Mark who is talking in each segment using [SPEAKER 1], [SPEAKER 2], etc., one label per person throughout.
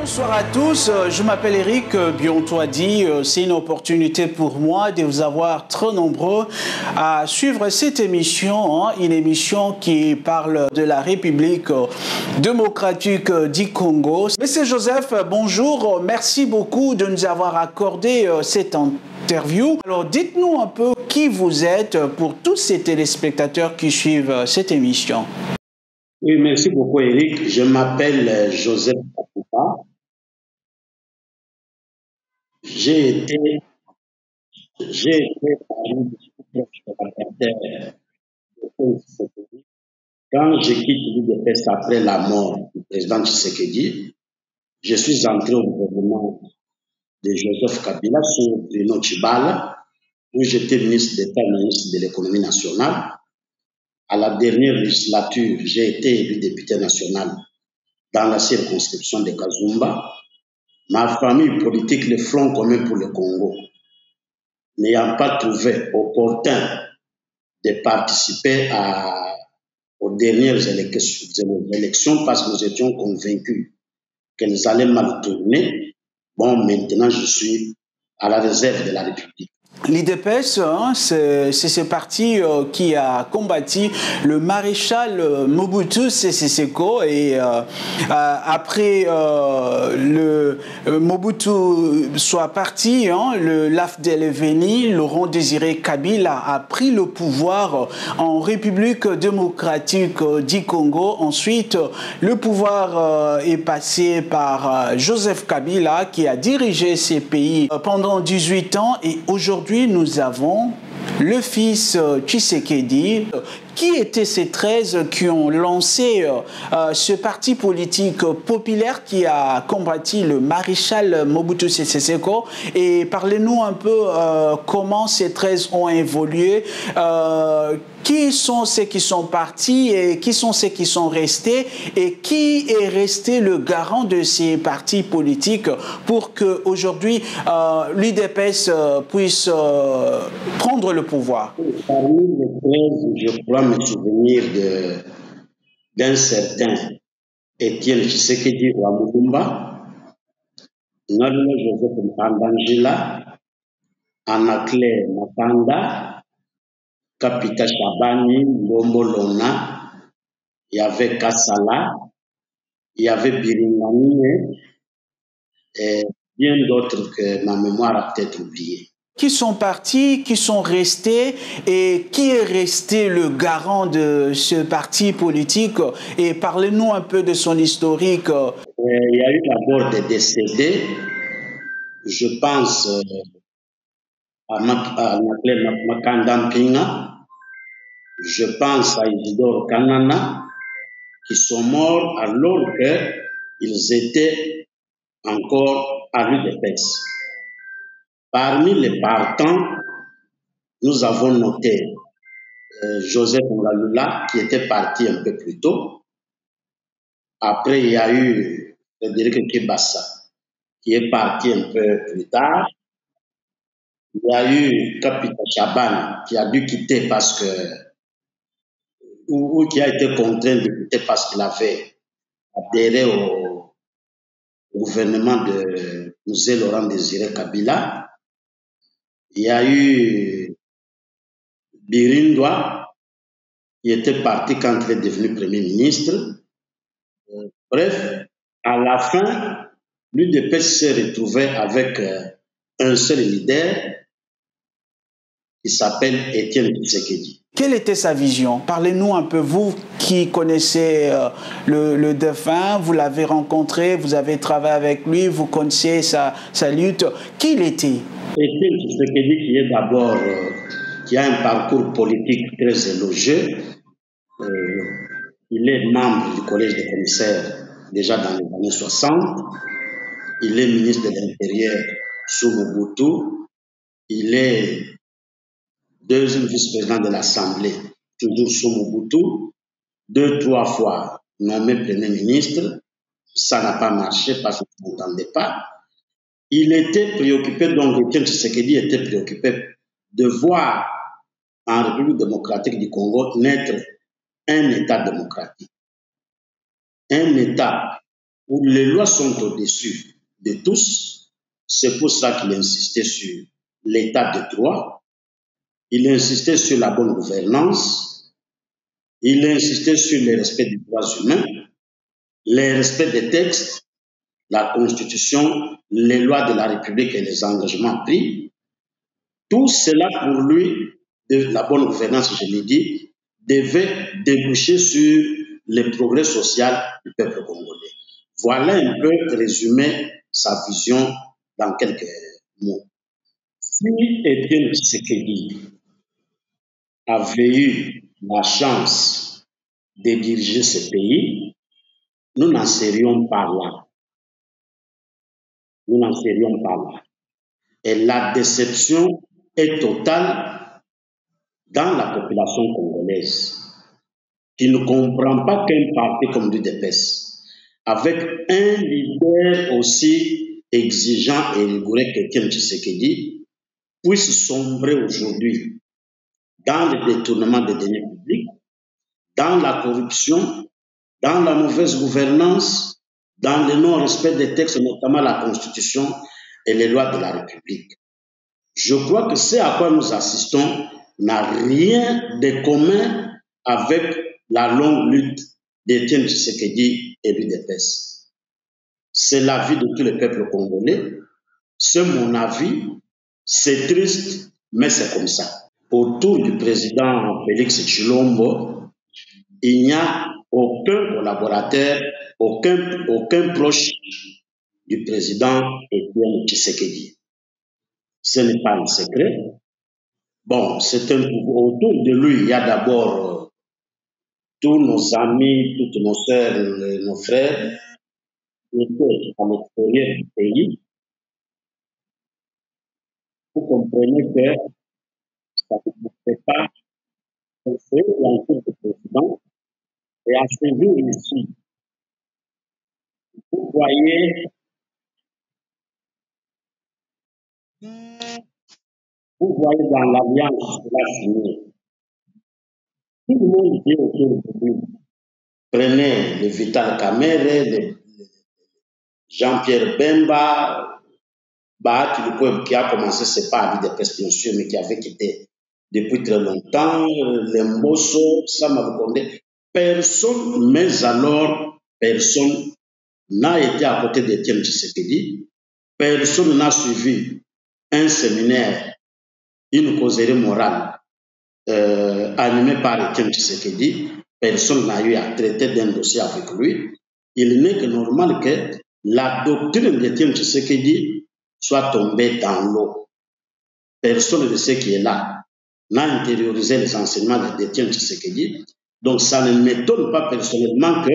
[SPEAKER 1] Bonsoir à tous, je m'appelle Eric Biontoadi. C'est une opportunité pour moi de vous avoir très nombreux à suivre cette émission, une émission qui parle de la République démocratique du Congo. Monsieur Joseph, bonjour, merci beaucoup de nous avoir accordé cette interview. Alors dites-nous un peu qui vous êtes pour tous ces téléspectateurs qui suivent cette émission.
[SPEAKER 2] Oui, merci beaucoup Eric. Je m'appelle Joseph Kapupa. J'ai été parmi les proches de Tshisekedi. Quand je quitte l'UDPS après la mort du président Tshisekedi, je suis entré au gouvernement de Joseph Kabila sous Bruno Tshibala, où j'étais ministre d'État, ministre de l'économie nationale. À la dernière législature, j'ai été élu député national dans la circonscription de Kazumba. Ma famille politique, le Front commun pour le Congo, n'ayant pas trouvé opportun de participer aux dernières élections parce que nous étions convaincus qu'elles allaient mal tourner. Bon, maintenant, je suis à la réserve de la République.
[SPEAKER 1] L'IDPS, c'est ce parti qui a combattu le maréchal Mobutu Sese Seko et après le Mobutu soit parti, le l'AFDEL-Veni, Laurent Désiré Kabila a pris le pouvoir en République démocratique du Congo. Ensuite, le pouvoir est passé par Joseph Kabila qui a dirigé ces pays pendant 18 ans et aujourd'hui nous avons le fils Tshisekedi. Qui étaient ces 13 qui ont lancé ce parti politique populaire qui a combattu le maréchal Mobutu Sese Seko? Et parlez-nous un peu comment ces 13 ont évolué, qui sont ceux qui sont partis et qui sont ceux qui sont restés et qui est resté le garant de ces partis politiques pour qu'aujourd'hui l'UDPS puisse prendre le pouvoir?
[SPEAKER 2] Parmi les 13, je crois me souvenir d'un certain Étienne Tshisekedi Wamulumba, Nalino Joseph Mpandangila, Anaclé Matanda, Kapita Chabani, Lombolona, il y avait Kassala, il y avait Biringani et bien d'autres que ma mémoire a peut-être oublié.
[SPEAKER 1] Qui sont partis, qui sont restés et qui est resté le garant de ce parti politique? Et parlez-nous un peu de son historique.
[SPEAKER 2] Il y a eu d'abord des décédés. Je pense à Makanda Mpinga, je pense à Isidore Kanana, qui sont morts alors qu'ils étaient encore à l'UDPS. Parmi les partants, nous avons noté Joseph Ngalula, qui était parti un peu plus tôt. Après, il y a eu Frédéric Kibassa, qui est parti un peu plus tard. Il y a eu Kapita Chaban, qui a dû quitter parce que, ou qui a été contraint de quitter parce qu'il avait adhéré au gouvernement de M. Laurent Désiré Kabila. Il y a eu Birindwa, qui était parti quand il est devenu Premier ministre. Bref, à la fin, l'UDPS s'est retrouvé avec un seul leader qui s'appelle Étienne Tshisekedi.
[SPEAKER 1] Quelle était sa vision? Parlez-nous un peu, vous qui connaissez le défunt, vous l'avez rencontré, vous avez travaillé avec lui, vous connaissez sa lutte. Qui il était?
[SPEAKER 2] Étienne Tshisekedi qui est d'abord, qui a un parcours politique très élogieux. Il est membre du collège des commissaires déjà dans les années 60. Il est ministre de l'Intérieur sous Mobutu. Il est deuxième vice-président de l'Assemblée, toujours sous Mobutu. 2-3 fois nommé Premier ministre. Ça n'a pas marché parce qu'on ne s'entendait pas. Il était préoccupé, donc Étienne Tshisekedi était préoccupé de voir en République démocratique du Congo naître un État démocratique. Un État où les lois sont au-dessus de tous. C'est pour ça qu'il insistait sur l'état de droit, il insistait sur la bonne gouvernance, il insistait sur le respect des droits humains, le respect des textes, la Constitution, les lois de la République et les engagements pris. Tout cela pour lui, de la bonne gouvernance, je l'ai dit, devait déboucher sur le progrès social du peuple congolais. Voilà un peu résumé sa vision dans quelques mots. Si Étienne Tshisekedi avait eu la chance de diriger ce pays, nous n'en serions pas là. Nous n'en serions pas là. Et la déception est totale dans la population congolaise, qui ne comprend pas qu'un parti comme l'UDPS, avec un leader aussi exigeant et rigoureux qu'Étienne Tshisekedi, puisse sombrer aujourd'hui dans le détournement des deniers publics, dans la corruption, dans la mauvaise gouvernance, dans le non-respect des textes, notamment la Constitution et les lois de la République. Je crois que ce à quoi nous assistons n'a rien de commun avec la longue lutte d'Étienne Tshisekedi et l'UDPS. C'est l'avis de tout le peuple congolais, c'est mon avis, c'est triste, mais c'est comme ça. Autour du président Félix Tshilombo, il n'y a aucun collaborateur, aucun proche du président Étienne Tshisekedi. Ce n'est pas un secret. Bon, c'est un pouvoir. Autour de lui, il y a d'abord tous nos amis, toutes nos sœurs, nos frères, qui étaient à l'extérieur du pays. Vous comprenez que ça ne fait pas penser l'entour du président. Et à ce jour ici, vous voyez dans l'alliance de la signée, tout le monde dit autour de lui. Prenez le Vital Kamerhe, le Jean-Pierre Bemba, Bahati Lukwebo qui a commencé, c'est pas à l'UDPS bien sûr, mais qui avait quitté depuis très longtemps, Lemboso, Sama Lukonde. Personne, mais alors, personne n'a été à côté d'Étienne Tshisekedi, personne n'a suivi un séminaire, une causerie morale animée par Étienne Tshisekedi. Personne n'a eu à traiter d'un dossier avec lui. Il n'est que normal que la doctrine d'Étienne Tshisekedi soit tombée dans l'eau. Personne de ceux qui est là n'a intériorisé les enseignements d'Étienne Tshisekedi. Donc ça ne m'étonne pas personnellement que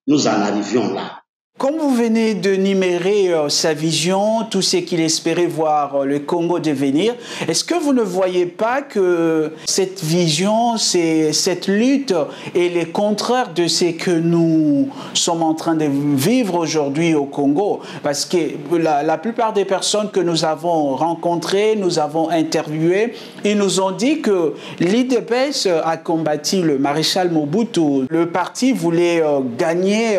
[SPEAKER 2] nous en arrivions là.
[SPEAKER 1] Comme vous venez de numérer sa vision, tout ce qu'il espérait voir le Congo devenir, est-ce que vous ne voyez pas que cette vision, cette lutte est le contraire de ce que nous sommes en train de vivre aujourd'hui au Congo? Parce que la plupart des personnes que nous avons rencontrées, nous avons interviewées, ils nous ont dit que l'UDPS a combattu le maréchal Mobutu. Le parti voulait gagner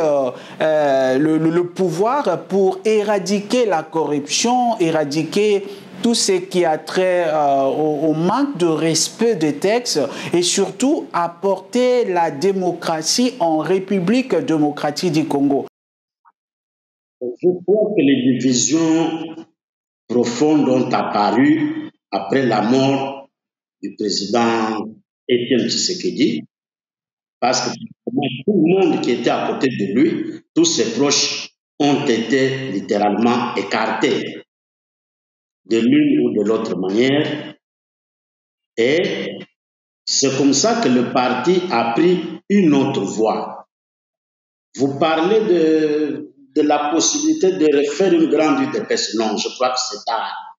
[SPEAKER 1] le pouvoir pour éradiquer la corruption, éradiquer tout ce qui a trait au manque de respect des textes et surtout apporter la démocratie en République démocratique du Congo.
[SPEAKER 2] Je crois que les divisions profondes ont apparu après la mort du président Étienne Tshisekedi, parce que tout le monde qui était à côté de lui, tous ses proches ont été littéralement écartés de l'une ou de l'autre manière. Et c'est comme ça que le parti a pris une autre voie. Vous parlez de la possibilité de refaire une grande UDPS. Non, je crois que c'est tard.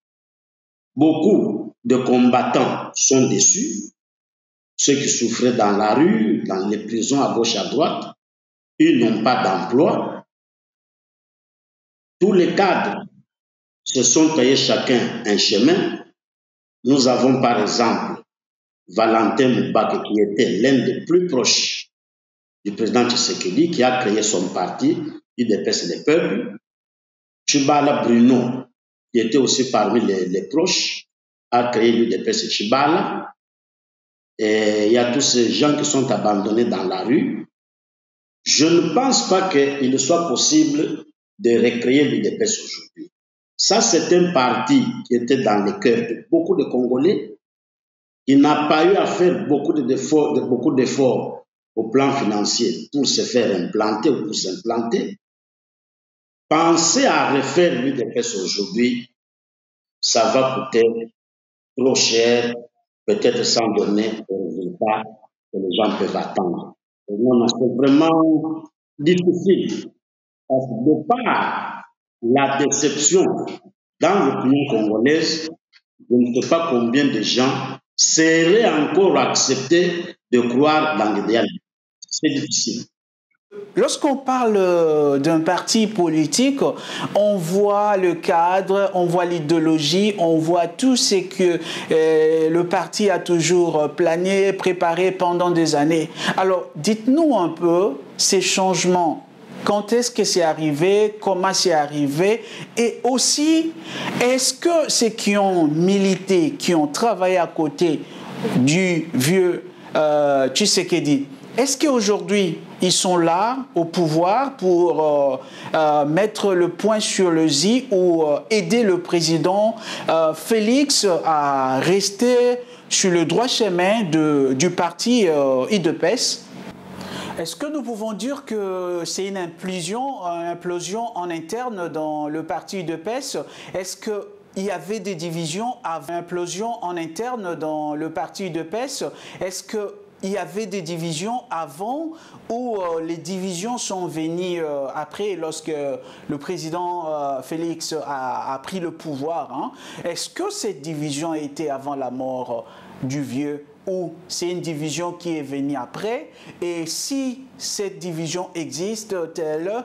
[SPEAKER 2] Beaucoup de combattants sont déçus. Ceux qui souffraient dans la rue, dans les prisons à gauche, à droite, ils n'ont pas d'emploi. Tous les cadres se sont payés chacun un chemin. Nous avons par exemple Valentin Moubake qui était l'un des plus proches du président Tshisekedi qui a créé son parti, UDPS le peuple. Tshibala Bruno, qui était aussi parmi les proches, a créé l'UDPS Tshibala. Et il y a tous ces gens qui sont abandonnés dans la rue. Je ne pense pas qu'il soit possible de recréer l'UDPS aujourd'hui. Ça, c'est un parti qui était dans le cœur de beaucoup de Congolais. Il n'a pas eu à faire beaucoup d'efforts au plan financier pour se faire implanter ou pour s'implanter. Penser à refaire l'UDPS aujourd'hui, ça va coûter trop cher, peut-être sans donner le résultat que les gens peuvent attendre. Non, c'est vraiment difficile. Parce que de par la déception dans l'opinion congolaise, je ne sais pas combien de gens seraient encore acceptés de croire dans l'idéal. C'est difficile.
[SPEAKER 1] Lorsqu'on parle d'un parti politique, on voit le cadre, on voit l'idéologie, on voit tout ce que le parti a toujours plané, préparé pendant des années. Alors, dites-nous un peu ces changements. Quand est-ce que c'est arrivé? Comment c'est arrivé? Et aussi, est-ce que ceux qui ont milité, qui ont travaillé à côté du vieux Tshisekedi, est-ce qu'aujourd'hui, ils sont là au pouvoir pour mettre le point sur le i ou aider le président Félix à rester sur le droit chemin du parti UDPS? Est-ce que nous pouvons dire que c'est une implosion en interne dans le parti UDPS? Est-ce qu'il y avait des divisions avant l'implosion en interne dans le parti UDPS? Est-ce qu'il y avait des divisions avant ou les divisions sont venues après lorsque le président Félix a pris le pouvoir, hein? Est-ce que cette division était avant la mort du vieux ou c'est une division qui est venue après? Et si cette division existe-t-elle,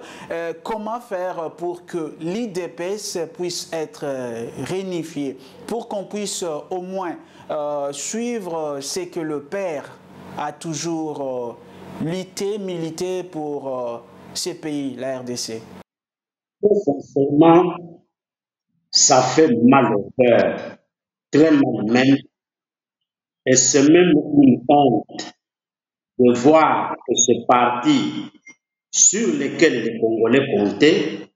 [SPEAKER 1] comment faire pour que l'UDPS puisse être réunifié, pour qu'on puisse au moins suivre ce que le père a toujours milité pour ces pays, la RDC?
[SPEAKER 2] Sincèrement, ça fait mal au cœur, très mal même. Et c'est même une honte de voir que ce parti sur lequel les Congolais comptaient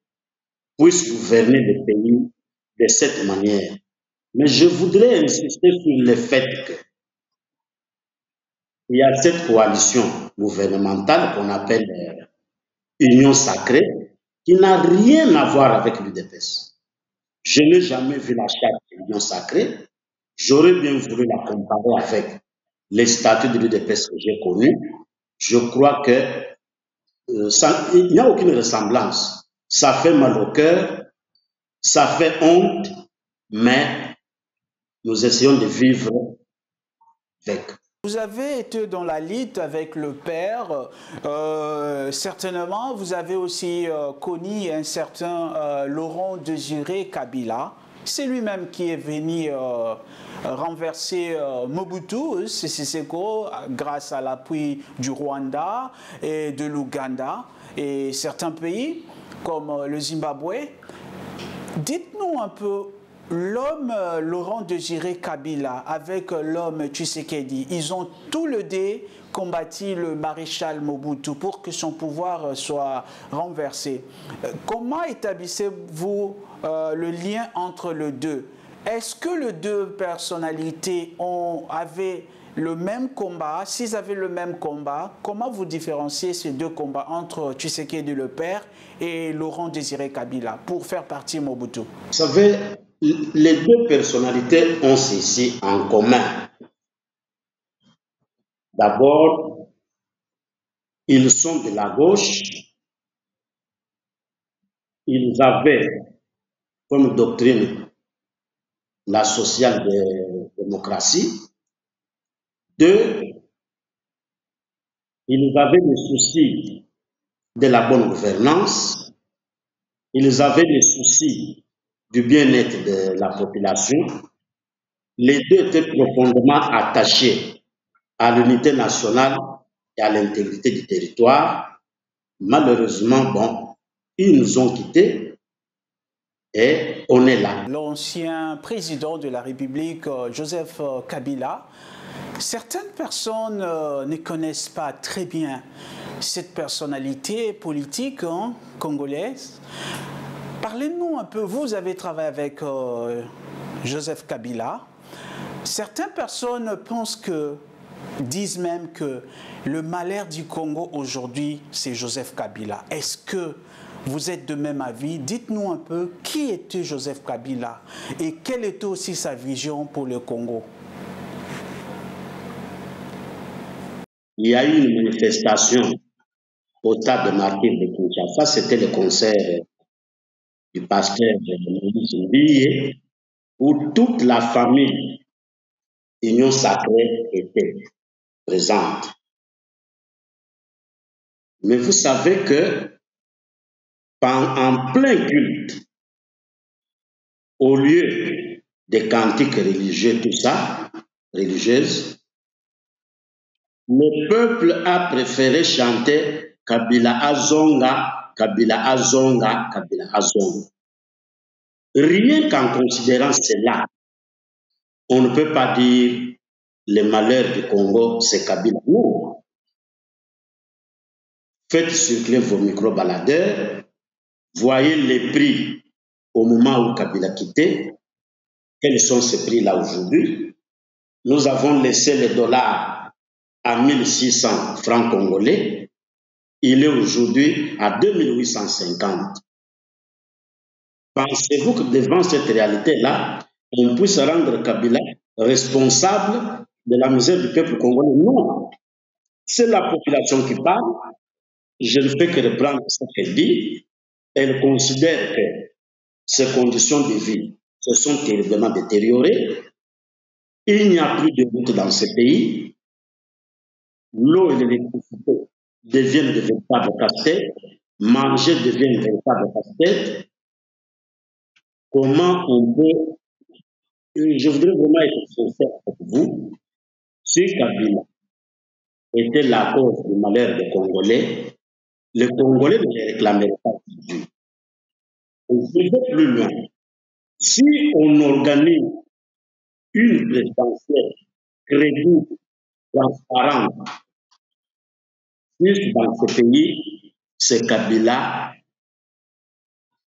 [SPEAKER 2] puisse gouverner le pays de cette manière. Mais je voudrais insister sur le fait qu'il y a cette coalition gouvernementale qu'on appelle Union sacrée qui n'a rien à voir avec l'UDPS. Je n'ai jamais vu la charte de l'Union sacrée. J'aurais bien voulu la comparer avec les statuts de l'UDPS que j'ai connus. Je crois que il n'y a aucune ressemblance. Ça fait mal au cœur, ça fait honte, mais nous essayons de vivre avec.
[SPEAKER 1] Vous avez été dans la lutte avec le père, certainement vous avez aussi connu un certain Laurent Désiré Kabila. C'est lui-même qui est venu renverser Mobutu Sese Seko grâce à l'appui du Rwanda et de l'Ouganda et certains pays comme le Zimbabwe. Dites-nous un peu, l'homme Laurent Désiré Kabila avec l'homme Tshisekedi, ils ont tous les deux combattu le maréchal Mobutu pour que son pouvoir soit renversé. Comment établissez-vous le lien entre les deux? Est-ce que les deux personnalités avaient le même combat? S'ils avaient le même combat, comment vous différenciez ces deux combats entre Tshisekedi le père et Laurent Désiré Kabila pour faire partie Mobutu?
[SPEAKER 2] Vous savez, les deux personnalités ont ceci en commun. D'abord, ils sont de la gauche. Ils avaient comme doctrine la social-démocratie. Deux, ils avaient le souci de la bonne gouvernance. Ils avaient le souci du bien-être de la population. Les deux étaient profondément attachés à l'unité nationale et et à l'intégrité du territoire. Malheureusement, bon, ils nous ont quittés et on est là.
[SPEAKER 1] L'ancien président de la République, Joseph Kabila, certaines personnes ne connaissent pas très bien cette personnalité politique congolaise. Parlez-nous un peu, vous avez travaillé avec Joseph Kabila. Certaines personnes disent même que le malheur du Congo aujourd'hui, c'est Joseph Kabila. Est-ce que vous êtes de même avis? Dites-nous un peu qui était Joseph Kabila et quelle était aussi sa vision pour le Congo.
[SPEAKER 2] Il y a eu une manifestation au stade de martyrs de Kinshasa. C'était le concert du pasteur Moïse Mbiye, où toute la famille Union Sacrée était présente. Mais vous savez que en plein culte, au lieu des cantiques religieux, tout ça, religieuses, le peuple a préféré chanter Kabila Azonga, Kabila Azonga, Kabila Azonga. Rien qu'en considérant cela, on ne peut pas dire les malheurs du Congo, c'est Kabila. Non. Faites circuler vos micro-baladeurs, voyez les prix au moment où Kabila quittait. Quels sont ces prix-là aujourd'hui? Nous avons laissé le dollar à 1600 francs congolais. Il est aujourd'hui à 2850. Pensez-vous que devant cette réalité-là, on puisse rendre Kabila responsable de la misère du peuple congolais? Non. C'est la population qui parle. Je ne fais que reprendre ce qu'elle dit. Elle considère que ses conditions de vie se sont terriblement détériorées. Il n'y a plus de route dans ce pays. L'eau et l'électricité deviennent de véritables casse-têtes. Manger devient une véritable casse-tête. Comment on peut... Je voudrais vraiment être sincère avec vous. Si Kabila était la cause du malheur des Congolais, les Congolais ne les réclameraient pas aujourd'hui. Je vais plus loin. Si on organise une présidentielle crédible, transparente, juste dans ce pays, c'est Kabila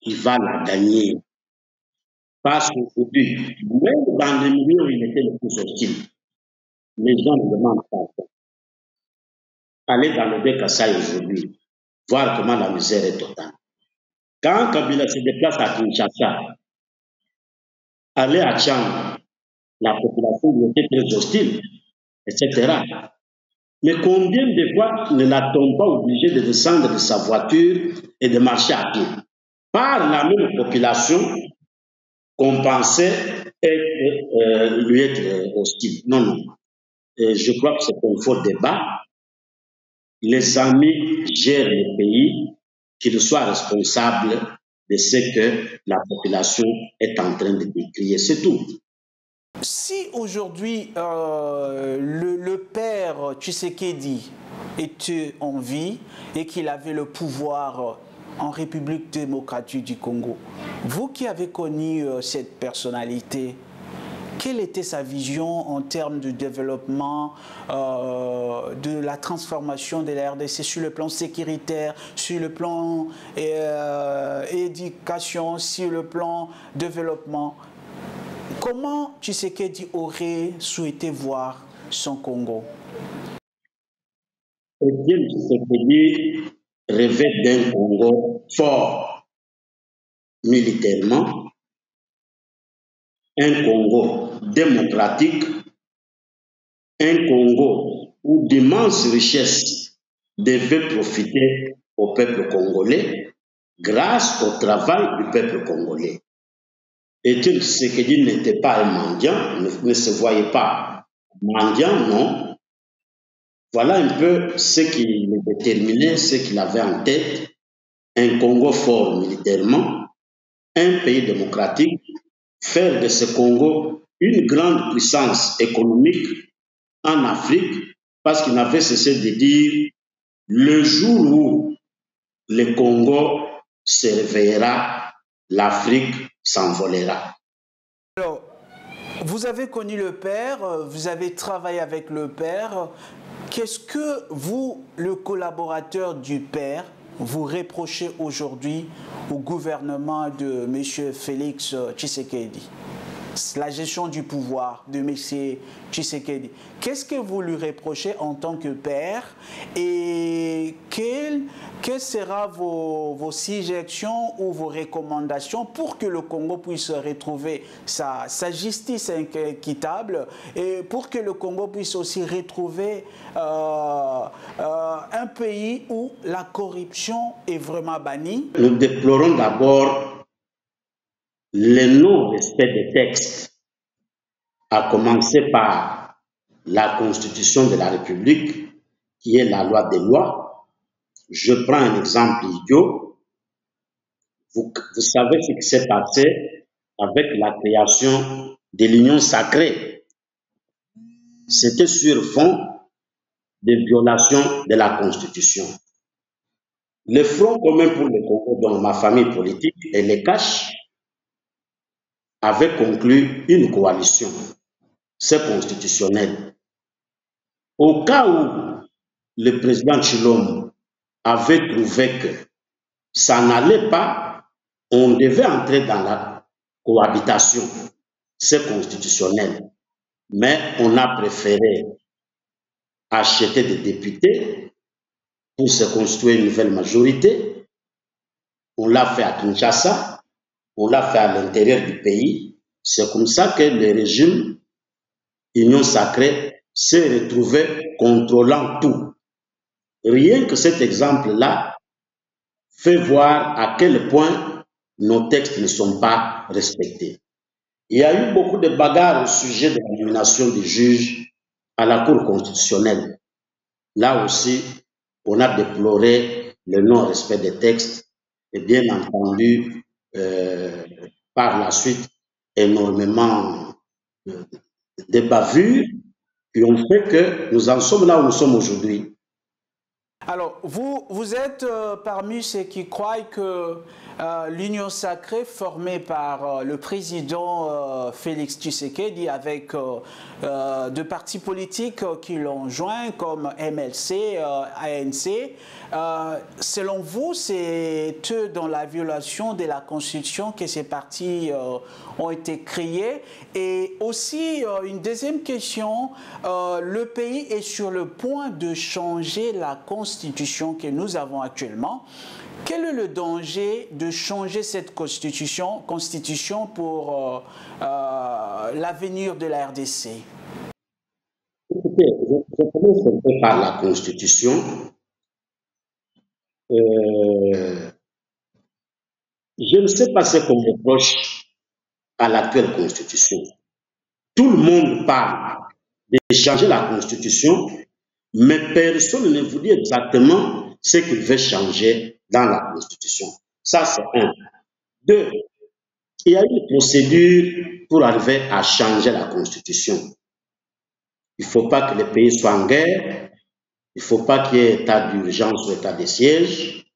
[SPEAKER 2] qui va la gagner. Parce qu'aujourd'hui, même dans les milieux où il était le plus hostile, les gens ne demandent pas. Allez dans le Kassai aujourd'hui, voir comment la misère est totale. Quand Kabila se déplace à Kinshasa, aller à Tchang, la population était très hostile, etc. Mais combien de fois ne l'a-t-on pas obligé de descendre de sa voiture et de marcher à pied? Par la même population qu'on pensait lui être hostile. Non, non. Je crois que c'est un faux débat. Les amis gèrent le pays, qu'ils soient responsables de ce que la population est en train de décrire. C'est tout.
[SPEAKER 1] Si aujourd'hui le père Tshisekedi était en vie et qu'il avait le pouvoir en République démocratique du Congo, vous qui avez connu cette personnalité, quelle était sa vision en termes de développement, de la transformation de la RDC sur le plan sécuritaire, sur le plan éducation, sur le plan développement? Comment Tshisekedi aurait souhaité voir son Congo?
[SPEAKER 2] Étienne Tshisekedi rêvait d'un Congo fort militairement, un Congo démocratique, un Congo où d'immenses richesses devaient profiter au peuple congolais grâce au travail du peuple congolais. Étienne Tshisekedi n'était pas un mendiant, ne se voyait pas mendiant, non. Voilà un peu ce qui le déterminait, ce qu'il avait en tête, un Congo fort militairement, un pays démocratique, faire de ce Congo une grande puissance économique en Afrique parce qu'il n'avait cessé de dire le jour où le Congo se réveillera, l'Afrique s'envolera.
[SPEAKER 1] Alors, vous avez connu le père, vous avez travaillé avec le père. Qu'est-ce que vous, le collaborateur du père, vous reprochez aujourd'hui au gouvernement de M. Félix Tshisekedi? La gestion du pouvoir de M. Tshisekedi. Qu'est-ce que vous lui reprochez en tant que père et quelles seront vos suggestions ou vos recommandations pour que le Congo puisse retrouver sa justice équitable et pour que le Congo puisse aussi retrouver un pays où la corruption est vraiment bannie?
[SPEAKER 2] Nous déplorons d'abord le non-respect des textes, à commencer par la Constitution de la République, qui est la loi des lois. Je prends un exemple idiot. Vous savez ce qui s'est passé avec la création de l'Union sacrée. C'était sur fond de violation de la Constitution. Le Front commun pour le Congo, dont ma famille politique, et les CACH, avait conclu une coalition. C'est constitutionnel. Au cas où le président Tshilombo avait trouvé que ça n'allait pas, on devait entrer dans la cohabitation. C'est constitutionnel. Mais on a préféré acheter des députés pour se construire une nouvelle majorité. On l'a fait à Kinshasa. On l'a fait à l'intérieur du pays. C'est comme ça que le régime Union sacrée s'est retrouvé contrôlant tout. Rien que cet exemple-là fait voir à quel point nos textes ne sont pas respectés. Il y a eu beaucoup de bagarres au sujet de la nomination des juges à la Cour constitutionnelle. Là aussi, on a déploré le non-respect des textes et bien entendu, par la suite, énormément de bavures qui ont fait que nous en sommes là où nous sommes aujourd'hui.
[SPEAKER 1] Alors, vous êtes parmi ceux qui croient que l'Union sacrée formée par le président Félix Tshisekedi avec deux partis politiques qui l'ont joint comme MLC, ANC, selon vous, c'est eux dans la violation de la Constitution que ces partis ont été créés? Et aussi, une deuxième question, le pays est sur le point de changer la Constitution que nous avons actuellement. Quel est le danger de changer cette constitution pour l'avenir de la RDC?
[SPEAKER 2] Écoutez, je commence un peu par la Constitution. Je ne sais pas ce qu'on reproche à l'actuelle Constitution. Tout le monde parle de changer la Constitution, mais personne ne vous dit exactement ce qu'il veut changer dans la Constitution. Ça, c'est un. Deux, il y a une procédure pour arriver à changer la Constitution. Il ne faut pas que le pays soit en guerre, il ne faut pas qu'il y ait état d'urgence ou état de siège.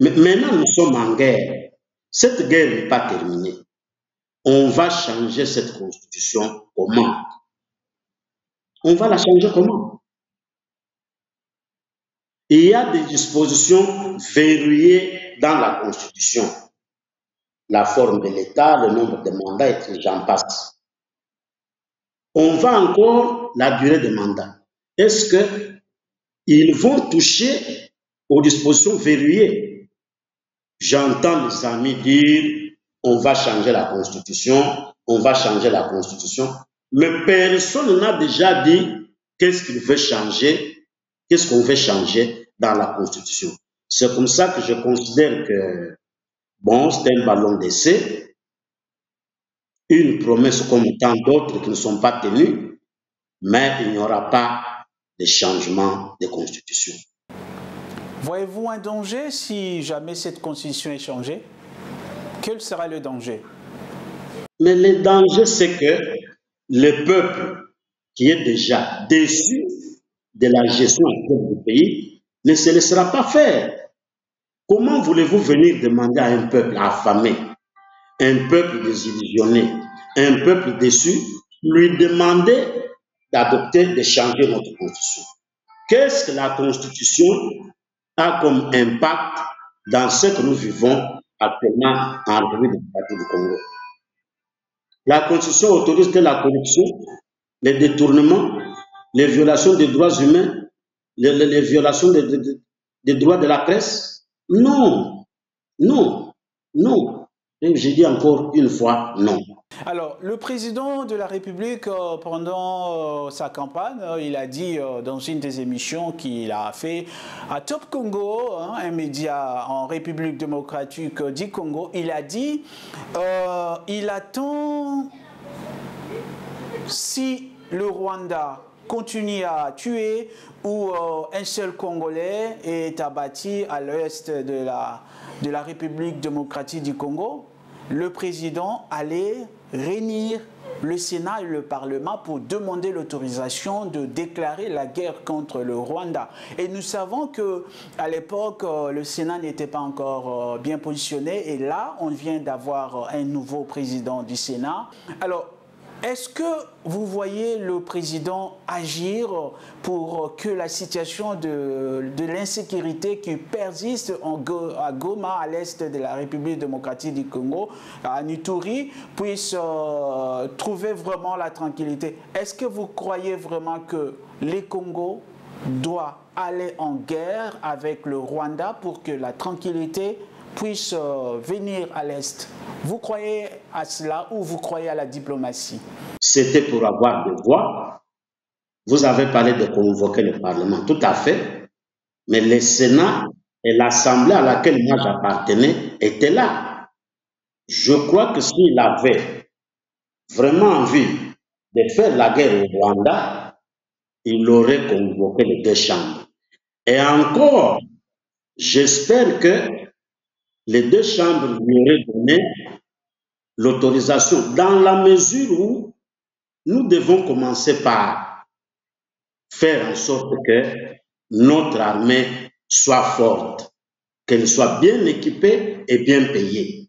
[SPEAKER 2] Mais maintenant, nous sommes en guerre. Cette guerre n'est pas terminée. On va changer cette Constitution comment? On va la changer comment? Il y a des dispositions verrouillées dans la Constitution. La forme de l'État, le nombre de mandats, et j'en passe. On va encore la durée des mandats. Est-ce qu'ils vont toucher aux dispositions verrouillées? J'entends les amis dire on va changer la Constitution, on va changer la Constitution, mais personne n'a déjà dit qu'est-ce qu'il veut changer, qu'est-ce qu'on veut changer dans la Constitution. C'est comme ça que je considère que, bon, c'est un ballon d'essai, une promesse comme tant d'autres qui ne sont pas tenues, mais il n'y aura pas de changement de Constitution.
[SPEAKER 1] Voyez-vous un danger si jamais cette Constitution est changée? Quel sera le danger?
[SPEAKER 2] Mais le danger, c'est que le peuple qui est déjà déçu de la gestion actuelle du pays ne se laissera pas faire. Comment voulez-vous venir demander à un peuple affamé, un peuple désillusionné, un peuple déçu, lui demander d'adopter, de changer notre constitution? Qu'est-ce que la constitution a comme impact dans ce que nous vivons actuellement en République démocratique du Congo? La constitution autorise que la corruption, les détournements, les violations des droits humains, les violations des droits de la presse? Non, non, non. Et je dis encore une fois non.
[SPEAKER 1] Alors, le président de la République, pendant sa campagne, il a dit dans une des émissions qu'il a fait à Top Congo, hein, un média en République démocratique du Congo, il a dit il attend, si le Rwanda continue à tuer ou un seul Congolais est abattu à l'est de la République démocratique du Congo, le président allait réunir le Sénat et le Parlement pour demander l'autorisation de déclarer la guerre contre le Rwanda. Et nous savons qu'à l'époque, le Sénat n'était pas encore bien positionné. Et là, on vient d'avoir un nouveau président du Sénat. Alors, est-ce que vous voyez le président agir pour que la situation de l'insécurité qui persiste à Goma, à l'est de la République démocratique du Congo, à Ituri, puisse trouver vraiment la tranquillité? Est-ce que vous croyez vraiment que les Congos doivent aller en guerre avec le Rwanda pour que la tranquillité puisse venir à l'Est? Vous croyez à cela ou vous croyez à la diplomatie?
[SPEAKER 2] C'était pour avoir des voix. Vous avez parlé de convoquer le Parlement, tout à fait. Mais le Sénat et l'Assemblée à laquelle moi j'appartenais étaient là. Je crois que s'il avait vraiment envie de faire la guerre au Rwanda, il aurait convoqué les deux chambres. Et encore, j'espère que les deux chambres lui auraient donné l'autorisation dans la mesure où nous devons commencer par faire en sorte que notre armée soit forte, qu'elle soit bien équipée et bien payée.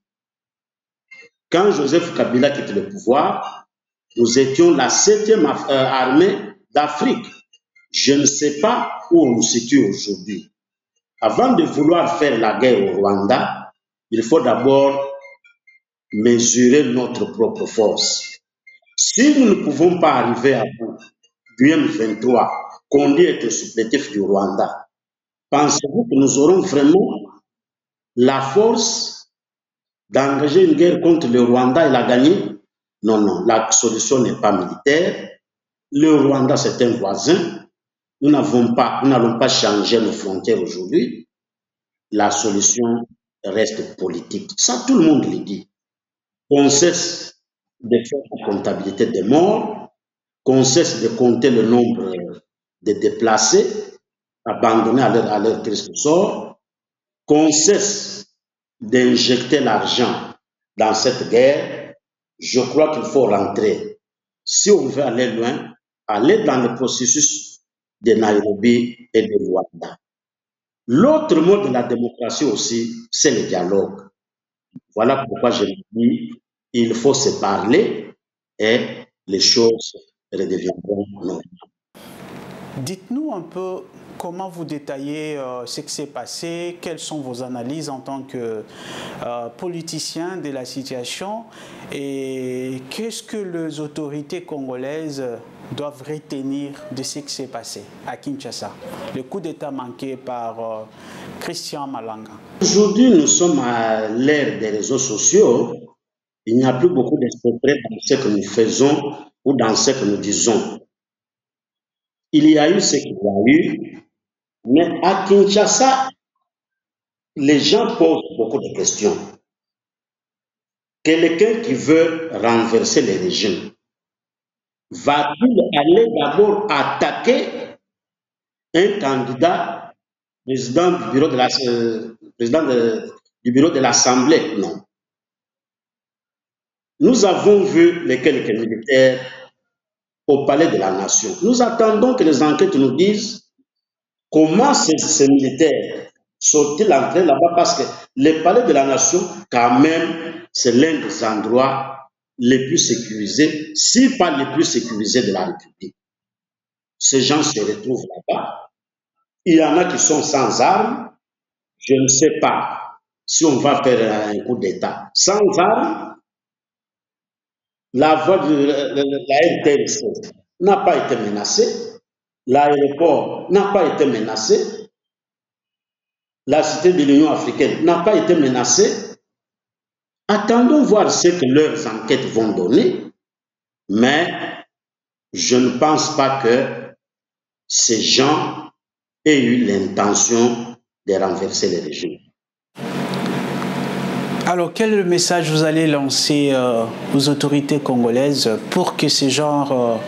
[SPEAKER 2] Quand Joseph Kabila quitte le pouvoir, nous étions la 7e armée d'Afrique. Je ne sais pas où on nous situe aujourd'hui. Avant de vouloir faire la guerre au Rwanda, il faut d'abord mesurer notre propre force. Si nous ne pouvons pas arriver à bout du M23, qu'on dit être supplétif du Rwanda, pensez-vous que nous aurons vraiment la force d'engager une guerre contre le Rwanda et la gagner? Non, non, la solution n'est pas militaire. Le Rwanda, c'est un voisin. Nous n'allons pas changer nos frontières aujourd'hui. La solution reste politique. Ça, tout le monde le dit. Qu'on cesse de faire la comptabilité des morts, qu'on cesse de compter le nombre de déplacés, abandonnés à leur triste sort, qu'on cesse d'injecter l'argent dans cette guerre. Je crois qu'il faut rentrer. Si on veut aller loin, aller dans le processus de Nairobi et de Rwanda. L'autre mot de la démocratie aussi, c'est le dialogue. Voilà pourquoi je dis, il faut se parler et les choses redeviendront normales.
[SPEAKER 1] Dites-nous un peu comment vous détaillez ce qui s'est passé, quelles sont vos analyses en tant que politicien de la situation et qu'est-ce que les autorités congolaises doivent retenir de ce qui s'est passé à Kinshasa, le coup d'État manqué par Christian Malanga.
[SPEAKER 2] Aujourd'hui, nous sommes à l'ère des réseaux sociaux. Il n'y a plus beaucoup de secrets dans ce que nous faisons ou dans ce que nous disons. Il y a eu ce qu'il y a eu, mais à Kinshasa, les gens posent beaucoup de questions. Quelqu'un qui veut renverser les régimes, va-t-il aller d'abord attaquer un candidat président du bureau de l'Assemblée? Non. Nous avons vu les quelques militaires au palais de la nation. Nous attendons que les enquêtes nous disent comment ces militaires sont-ils entrés là-bas, parce que le palais de la nation, quand même, c'est l'un des endroits les plus sécurisés, si pas les plus sécurisés de la République. Ces gens se retrouvent là-bas. Il y en a qui sont sans armes. Je ne sais pas si on va faire un coup d'État sans armes. La voie de la RTNC n'a pas été menacée. L'aéroport n'a pas été menacé. La cité de l'Union africaine n'a pas été menacée. Attendons voir ce que leurs enquêtes vont donner. Mais je ne pense pas que ces gens aient eu l'intention de renverser le régime.
[SPEAKER 1] Alors, quel message vous allez lancer aux autorités congolaises pour que ce genre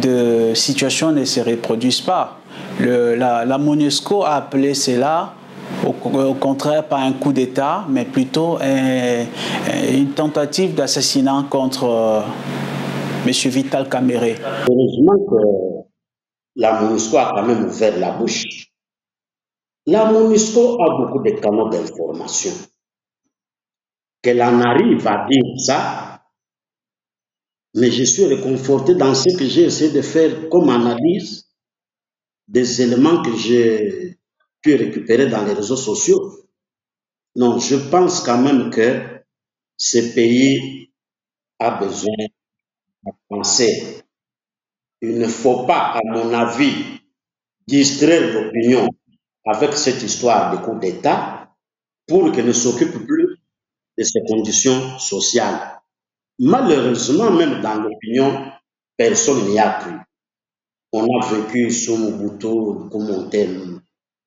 [SPEAKER 1] de situation ne se reproduise pas? La MONUSCO a appelé cela, au contraire, pas un coup d'État, mais plutôt une tentative d'assassinat contre M. Vital Kamerhe.
[SPEAKER 2] Heureusement que la MONUSCO a quand même ouvert la bouche. La MONUSCO a beaucoup de canaux d'information. Qu'elle en arrive à dire ça, mais je suis réconforté dans ce que j'ai essayé de faire comme analyse des éléments que j'ai pu récupérer dans les réseaux sociaux. Non, je pense quand même que ce pays a besoin de penser. Il ne faut pas, à mon avis, distraire l'opinion avec cette histoire de coup d'État pour qu'elle ne s'occupe plus de ces conditions sociales. Malheureusement, même dans l'opinion, personne n'y a cru. On a vécu sous Mobutu, commentaire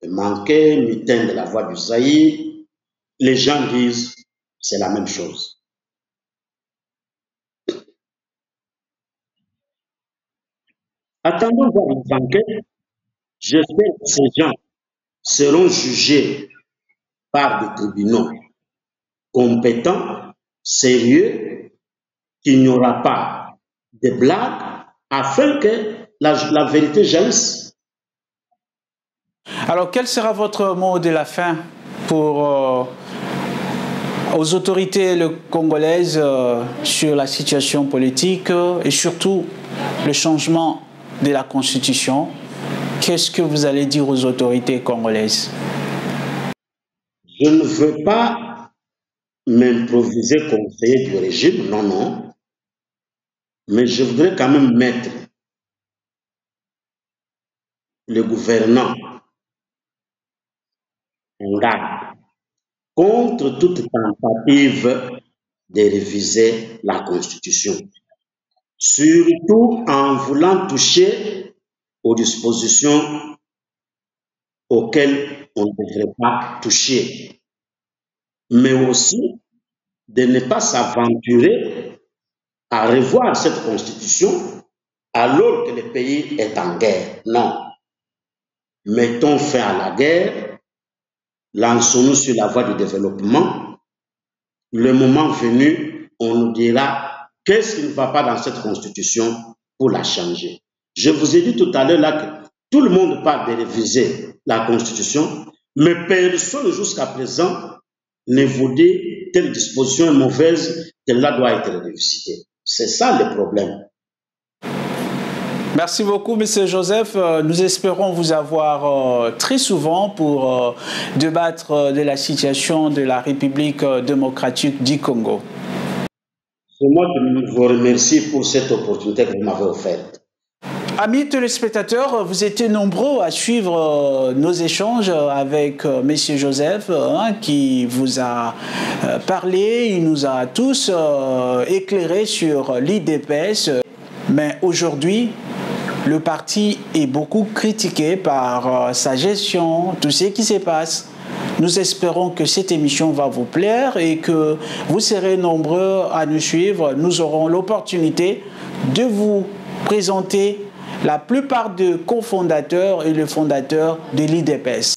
[SPEAKER 2] manqué, mutin de la voix du Zaïre. Les gens disent c'est la même chose. Attendons voir les enquêtes. J'espère que ces gens seront jugés par des tribunaux compétents, sérieux, qu'il n'y aura pas de blagues, afin que la vérité jaillisse.
[SPEAKER 1] Alors, quel sera votre mot de la fin pour aux autorités congolaises sur la situation politique et surtout le changement de la Constitution? Qu'est-ce que vous allez dire aux autorités congolaises?
[SPEAKER 2] Je ne veux pas m'improviser conseiller du régime, non, non. Mais je voudrais quand même mettre le gouvernant en garde contre toute tentative de réviser la Constitution, surtout en voulant toucher aux dispositions auxquelles on ne devrait pas toucher, mais aussi de ne pas s'aventurer à revoir cette Constitution alors que le pays est en guerre. Non. Mettons fin à la guerre, lançons-nous sur la voie du développement. Le moment venu, on nous dira qu'est-ce qui ne va pas dans cette Constitution pour la changer. Je vous ai dit tout à l'heure là que tout le monde parle de réviser la Constitution, mais personne jusqu'à présent ne vous dit telle disposition est mauvaise, telle-là doit être révisitée. C'est ça le problème.
[SPEAKER 1] Merci beaucoup, M. Joseph. Nous espérons vous avoir très souvent pour débattre de la situation de la République démocratique du Congo.
[SPEAKER 2] C'est moi qui vous remercie pour cette opportunité que vous m'avez offerte.
[SPEAKER 1] Amis téléspectateurs, vous étiez nombreux à suivre nos échanges avec M. Joseph qui vous a parlé, il nous a tous éclairés sur l'IDPS. Mais aujourd'hui, le parti est beaucoup critiqué par sa gestion, tout ce qui se passe. Nous espérons que cette émission va vous plaire et que vous serez nombreux à nous suivre. Nous aurons l'opportunité de vous présenter la plupart des cofondateurs et les fondateurs de l'IDPS.